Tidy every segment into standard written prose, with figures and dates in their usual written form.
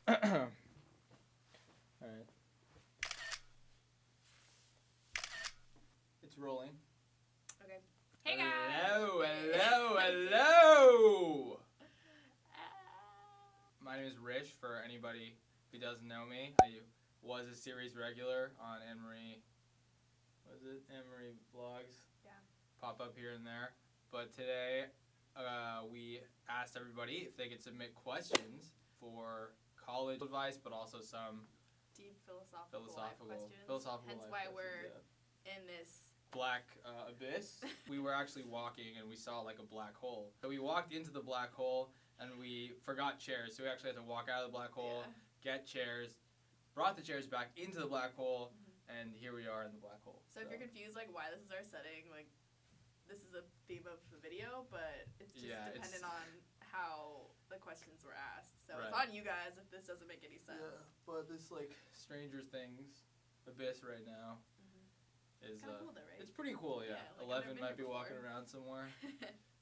Alright. It's rolling. Okay. Hey guys! Hello! My name is Rish, for anybody who doesn't know me. I was a series regular on Annemarie. Was it Annemarie vlogs? Yeah. Pop up here and there. But today, we asked everybody if they could submit questions for college advice, but also some Deep philosophical life questions. Hence life why questions, we're yeah. in this Black abyss. We were actually walking and we saw like a black hole. So we walked into the black hole and we forgot chairs. So we actually had to walk out of the black hole, get chairs, brought the chairs back into the black hole, and here we are in the black hole. So if you're confused like why this is our setting, like this is a theme of the video, but it's just dependent on how the questions were asked. So it's on you guys if this doesn't make any sense. Yeah, but this like Stranger Things abyss right now is it's kind of cool though, right? It's pretty cool, yeah. Like 11 might be walking around somewhere.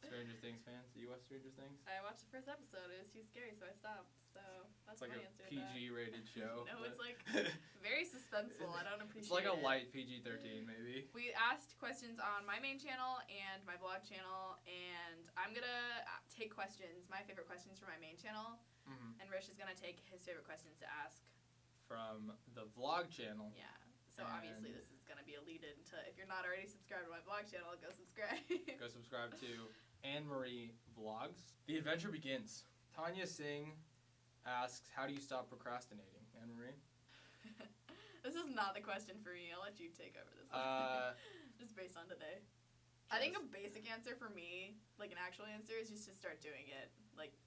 Stranger Things fans. Do you watch Stranger Things? I watched the first episode. It was too scary, so I stopped. So that's it's like my a answer. PG-rated show. No, it's like very suspenseful. I don't appreciate it. It's like a light PG-13, maybe. We asked questions on my main channel and my vlog channel, and I'm gonna take questions, my favorite questions from my main channel, and Rish is gonna take his favorite questions to ask from the vlog channel. Yeah. So obviously this is going to be a lead-in to, if you're not already subscribed to my vlog channel, go subscribe. Go subscribe to Annemarie Vlogs. The adventure begins. Tanya Singh asks, how do you stop procrastinating? Annemarie? This is not the question for me. I'll let you take over this one. Just based on today. I think a basic answer for me, like an actual answer, is just to start doing it. Like,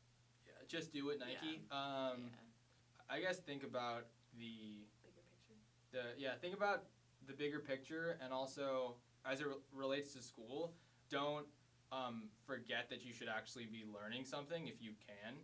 yeah, just do it, Nike. I guess think about the think about the bigger picture, and also as it relates to school, don't forget that you should actually be learning something if you can,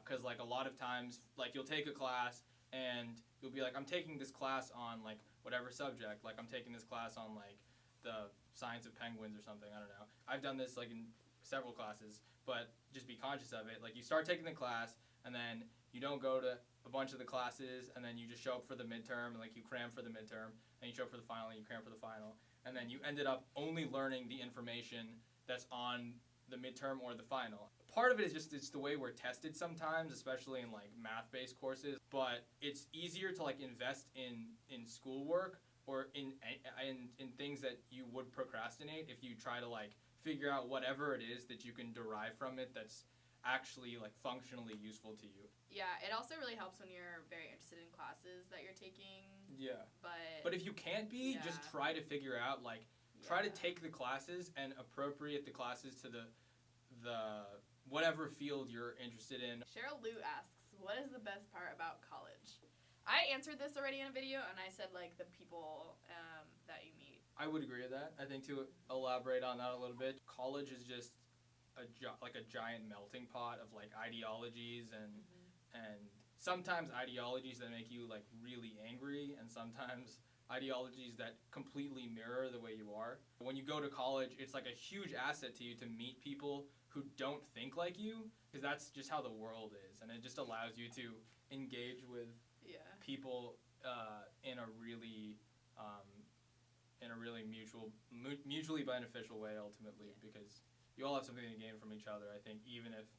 because like a lot of times, like you'll take a class and you'll be like, I'm taking this class on like whatever subject, like I'm taking this class on like the science of penguins or something, I don't know. I've done this like in several classes, but just be conscious of it. Like you start taking the class and then you don't go to a bunch of the classes, and then you just show up for the midterm, and like you cram for the midterm, and you show up for the final, and you cram for the final, and then you ended up only learning the information that's on the midterm or the final. Part of it is just it's the way we're tested sometimes, especially in like math-based courses, but it's easier to like invest in schoolwork or in things that you would procrastinate if you try to like figure out whatever it is that you can derive from it that's actually like functionally useful to you. Yeah, it also really helps when you're very interested in classes that you're taking. Yeah. But if you can't be, just try to figure out like try to take the classes and appropriate the classes to the whatever field you're interested in. Cheryl Lou asks, what is the best part about college? I answered this already in a video, and I said like the people that you meet. I would agree with that. I think to elaborate on that a little bit, college is just like a giant melting pot of like ideologies and sometimes ideologies that make you like really angry, and sometimes ideologies that completely mirror the way you are. When you go to college, it's like a huge asset to you to meet people who don't think like you, because that's just how the world is, and it just allows you to engage with people in a really mutually beneficial way ultimately, because you all have something to gain from each other, I think, even if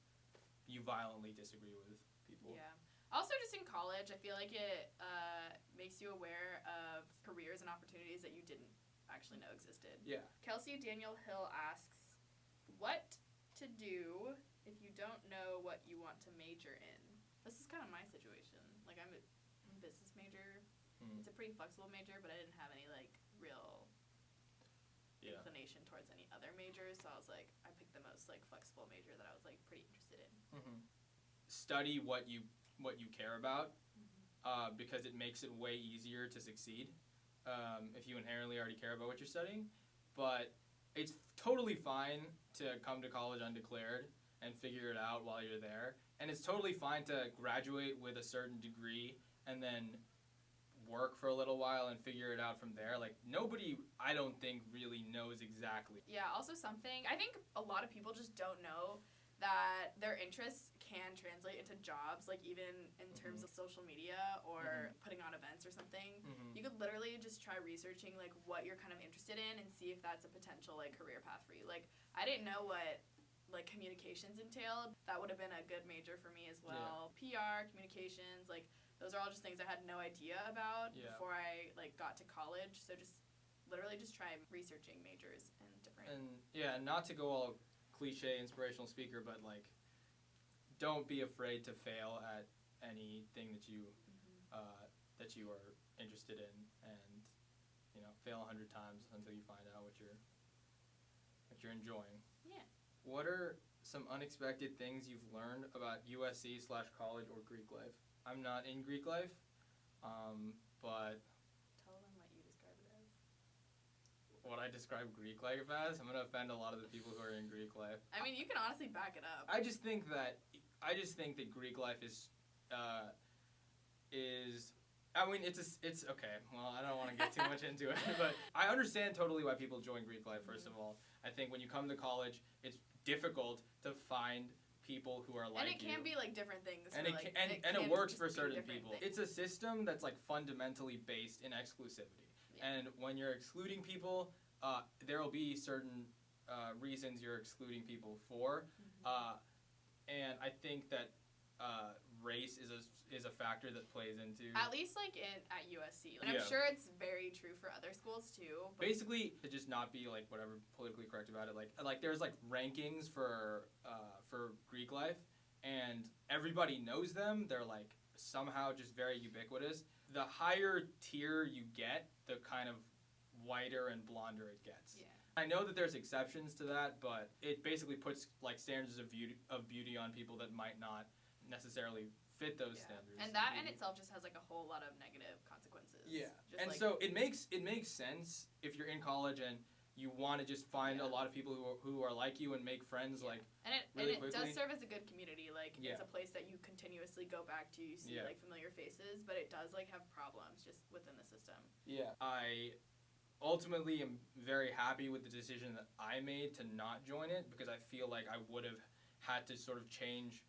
you violently disagree with people. Yeah. Also, just in college, I feel like it makes you aware of careers and opportunities that you didn't actually know existed. Yeah. Kelsey Daniel Hill asks, what to do if you don't know what you want to major in? This is kind of my situation. Like, I'm a business major. It's a pretty flexible major, but I didn't have any, like, real inclination towards any other majors, so I was like, I picked the most like flexible major that I was like pretty interested in. Study what you care about, because it makes it way easier to succeed if you inherently already care about what you're studying. But it's totally fine to come to college undeclared and figure it out while you're there, and it's totally fine to graduate with a certain degree and then work for a little while and figure it out from there. Like, nobody, I don't think, really knows exactly. Yeah, also something, I think a lot of people just don't know that their interests can translate into jobs, like even in terms of social media or putting on events or something. You could literally just try researching like what you're kind of interested in and see if that's a potential like career path for you. Like I didn't know what like communications entailed. That would have been a good major for me as well. PR, communications, like those are all just things I had no idea about before I like got to college. So just literally just try researching majors and different. And not to go all cliche inspirational speaker, but like don't be afraid to fail at anything that you are interested in, and fail 100 times until you find out what you're enjoying. Yeah. What are some unexpected things you've learned about USC/college or Greek life? I'm not in Greek life, but tell them what you describe it as. What I describe Greek life as? I'm gonna offend a lot of the people who are in Greek life. I mean, you can honestly back it up. I just think that Greek life is. I mean, it's okay. Well, I don't want to get too much into it, but I understand totally why people join Greek life. First of all, I think when you come to college, it's difficult to find people who are like you. And it can be like different things. And it works for certain people. It's a system that's like fundamentally based in exclusivity. Yeah. And when you're excluding people, there will be certain reasons you're excluding people for. And I think that race is a factor that plays into. At least like at USC. And I'm sure it's very true for other schools too. Basically, to just not be like whatever politically correct about it. Like there's like rankings for Greek life, and everybody knows them. They're like somehow just very ubiquitous. The higher tier you get, the kind of whiter and blonder it gets. Yeah. I know that there's exceptions to that, but it basically puts like standards of beauty on people that might not necessarily fit those standards. And that in itself just has like a whole lot of negative consequences. Yeah. And like, so it makes sense if you're in college and you want to just find a lot of people who are like you and make friends like really quickly. Does serve as a good community. Like it's a place that you continuously go back to. You see like familiar faces, but it does like have problems just within the system. Yeah. I ultimately am very happy with the decision that I made to not join it, because I feel like I would have had to sort of change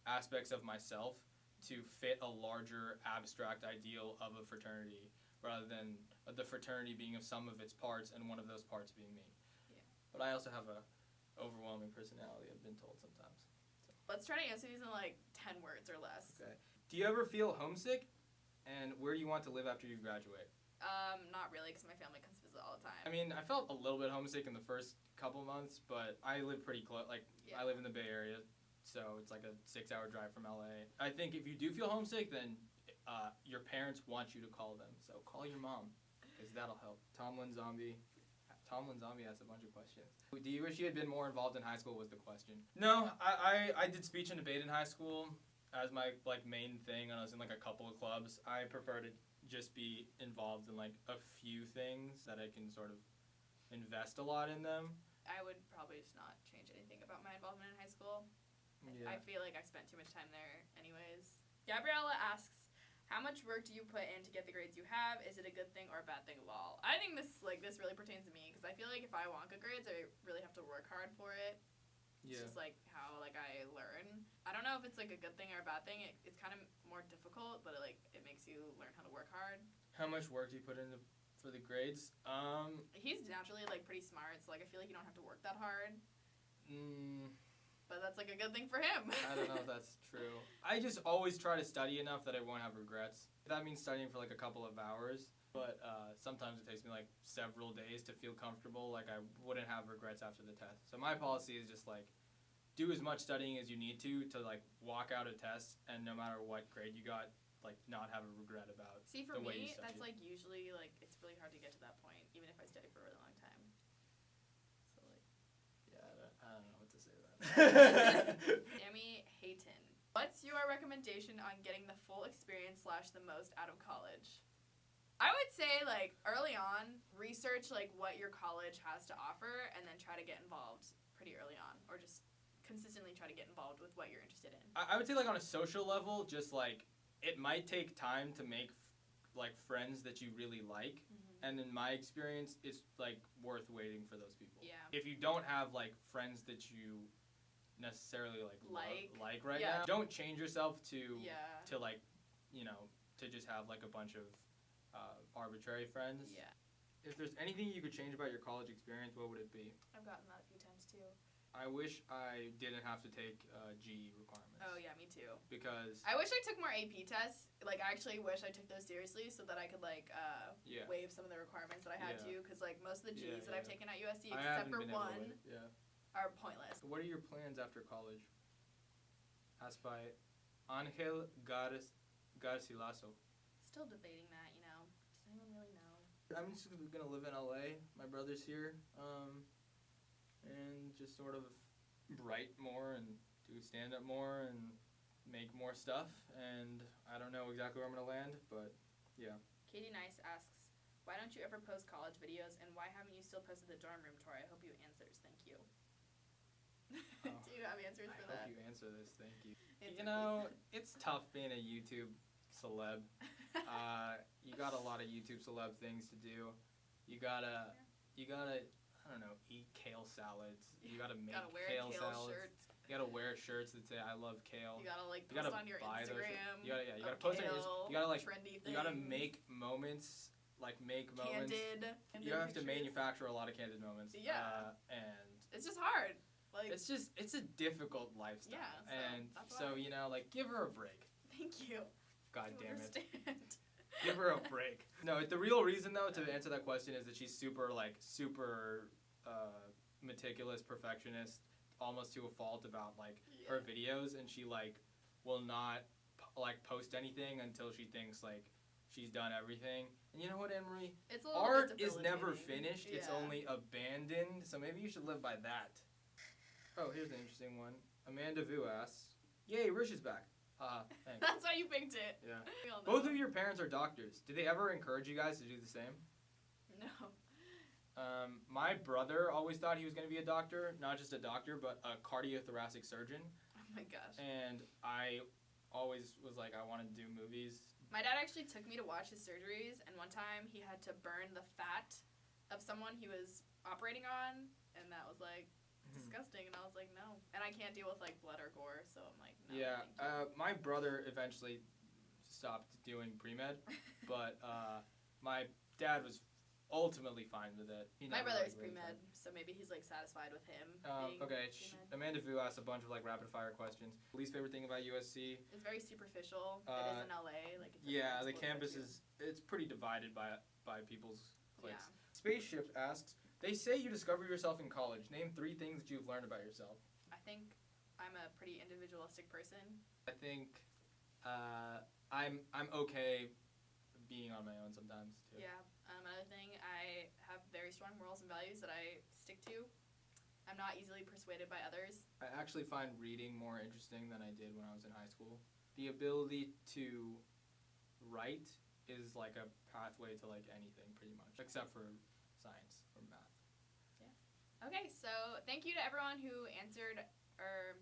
aspects of myself to fit a larger abstract ideal of a fraternity, rather than the fraternity being a sum of its parts and one of those parts being me. Yeah. But I also have a overwhelming personality, I've been told sometimes. So. Let's try to answer these in like 10 words or less. Okay. Do you ever feel homesick? And where do you want to live after you graduate? Not really, because my family comes visit all the time. I mean, I felt a little bit homesick in the first couple months, but I live pretty close. Like, I live in the Bay Area, so it's like a 6-hour drive from LA. I think if you do feel homesick, then your parents want you to call them. So call your mom, because that'll help. Tomlin Zombie asked a bunch of questions. Do you wish you had been more involved in high school was the question. No, I did speech and debate in high school as my like main thing, and I was in like a couple of clubs. I prefer to just be involved in like a few things that I can sort of invest a lot in them. I would probably just not change anything about my involvement in high school. Yeah. I feel like I spent too much time there anyways. Gabriella asks, how much work do you put in to get the grades you have? Is it a good thing or a bad thing of all? I think this really pertains to me, because I feel like if I want good grades, I really have to work hard for it. Yeah. It's just like how like I learn. I don't know if it's like a good thing or a bad thing. It's kind of more difficult, but it makes you learn how to work hard. How much work do you put into for the grades? He's naturally like pretty smart, so like I feel like you don't have to work that hard. But that's like a good thing for him. I don't know if that's true. I just always try to study enough that I won't have regrets. That means studying for like a couple of hours, but sometimes it takes me like several days to feel comfortable, like I wouldn't have regrets after the test. So my policy is just like do as much studying as you need to like walk out a test, and no matter what grade you got, like not have a regret about See, for the way you me, studied. that's like usually like it's really hard to get to that point, even if I study for a really long time. So like, yeah, I don't know what to say to that. Amy Hayton, what's your recommendation on getting the full experience / the most out of college? I would say like early on, research like what your college has to offer, and then try to get involved pretty early on, or just consistently try to get involved with what you're interested in. I would say like on a social level, just like it might take time to make like friends that you really like, and in my experience, it's like worth waiting for those people. Yeah. If you don't have like friends that you necessarily like right Yeah. now. Don't change yourself to like, you know, to just have like a bunch of arbitrary friends. Yeah. If there's anything you could change about your college experience, what would it be? I've gotten that a few times too. I wish I didn't have to take GE requirements. Oh yeah, me too. Because I wish I took more AP tests. Like I actually wish I took those seriously so that I could like waive some of the requirements that I had to. Because like most of the G's that I've taken at USC, except for one, are pointless. What are your plans after college? Asked by Angel Garcilaso. Still debating that, you know. Does anyone really know? I'm just gonna live in LA. My brother's here, and just sort of write more and do stand up more and make more stuff. And I don't know exactly where I'm gonna land, but yeah. Katie Nice asks, why don't you ever post college videos, and why haven't you still posted the dorm room tour? I hope you answers. Thank you. Do you have answers for that? I hope you answer this. Thank you. You know, it's tough being a YouTube celeb. You got a lot of YouTube celeb things to do. You gotta, I don't know, eat kale salads. You gotta make kale salads. Shirts. You gotta wear shirts that say "I love kale." You gotta like post on your Instagram. You gotta post on your. You gotta like. Trendy things. You gotta make moments. Candid. You have to manufacture a lot of candid moments. Yeah. And it's just hard. Like it's a difficult lifestyle. Yeah. So you know, like, give her a break. Thank you. God damn it. Give her a break. No, the real reason though to answer that question is that she's super meticulous perfectionist, almost to a fault about her videos, and she will not post anything until she thinks she's done everything. And you know what, Annemarie? Art is never finished. It's only abandoned. So maybe you should live by that. Oh, here's an interesting one. Amanda Vu asks, "Yay, Rish is back." Thanks. That's why you picked it. Yeah. Both of your parents are doctors. Did they ever encourage you guys to do the same? No. My brother always thought he was going to be a doctor. Not just a doctor, but a cardiothoracic surgeon. Oh my gosh. And I always was like, I want to do movies. My dad actually took me to watch his surgeries, and one time he had to burn the fat of someone he was operating on, and that was disgusting, and I was like, no. And I can't deal with blood or gore, so I'm like, no. Yeah, my brother eventually stopped doing pre-med, but my dad was ultimately fine with it. My brother's pre-med, so maybe he's satisfied with him. Okay, Amanda Vu asked a bunch of rapid fire questions. Least favorite thing about USC? It's very superficial. It is in LA. It's the campus it's pretty divided by people's clicks. Yeah. Spaceship asks, they say you discover yourself in college. Name 3 things that you've learned about yourself. I think I'm a pretty individualistic person. I think I'm okay being on my own sometimes too. Yeah. Another thing, I have very strong morals and values that I stick to. I'm not easily persuaded by others. I actually find reading more interesting than I did when I was in high school. The ability to write is like a pathway to anything pretty much, except for science or math. Yeah. Okay, so thank you to everyone who answered, or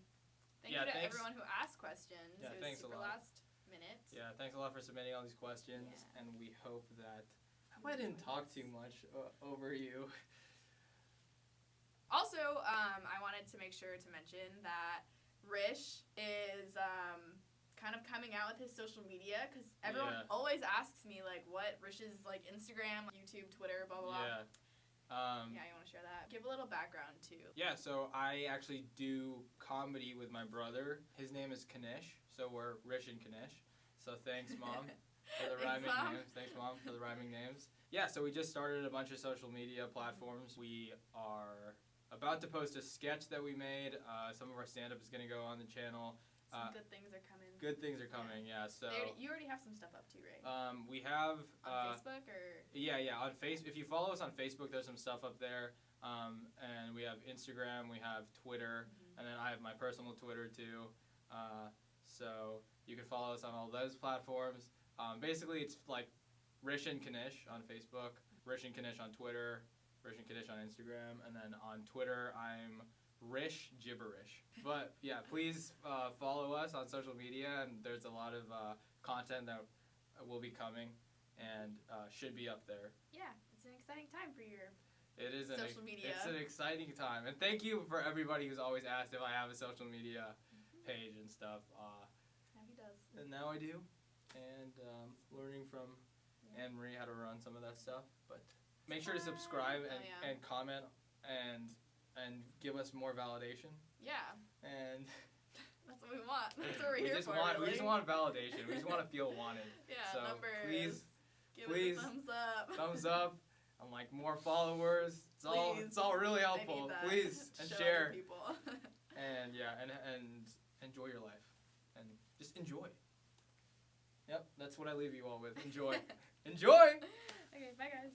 thank you to everyone who asked questions. Yeah, it was thanks super a lot. last minute. Yeah, thanks a lot for submitting all these questions, and we hope that I didn't talk too much over you. Also, I wanted to make sure to mention that Rish is kind of coming out with his social media, because everyone always asks me what Rish's Instagram, YouTube, Twitter, blah blah blah. Yeah. You want to share that? Give a little background too. Yeah, so I actually do comedy with my brother. His name is Kanish, so we're RishandKanish. So thanks, Mom, for the rhyming names. Thanks, Mom, for the rhyming names. Yeah, so we just started a bunch of social media platforms. We are about to post a sketch that we made. Some of our stand-up is going to go on the channel. Some good things are coming. Good things are coming, yeah. So you already have some stuff up too, right? We have on Facebook or on Facebook. If you follow us on Facebook, there's some stuff up there. And we have Instagram, we have Twitter, and then I have my personal Twitter too. So you can follow us on all those platforms. Basically, it's RishandKanish on Facebook, RishandKanish on Twitter, RishandKanish on Instagram, and then on Twitter I'm Rish Gibberish. But yeah, please follow us on social media, and there's a lot of content that will be coming and should be up there. Yeah, it's an exciting time for your It is social media. It's an exciting time, and thank you for everybody who's always asked if I have a social media page and stuff. Now he does. And now I do, and learning from Annemarie how to run some of that stuff. But make sure to subscribe and comment and give us more validation. Yeah. And that's what we want. That's what we're here for. We just want validation. We just want to feel wanted. Yeah. So numbers. Please, give us a thumbs up. Thumbs up. And like more followers. It's all really helpful. Please and share. People. And and enjoy your life. And just enjoy. Yep, that's what I leave you all with. Enjoy. Enjoy! Okay, bye guys.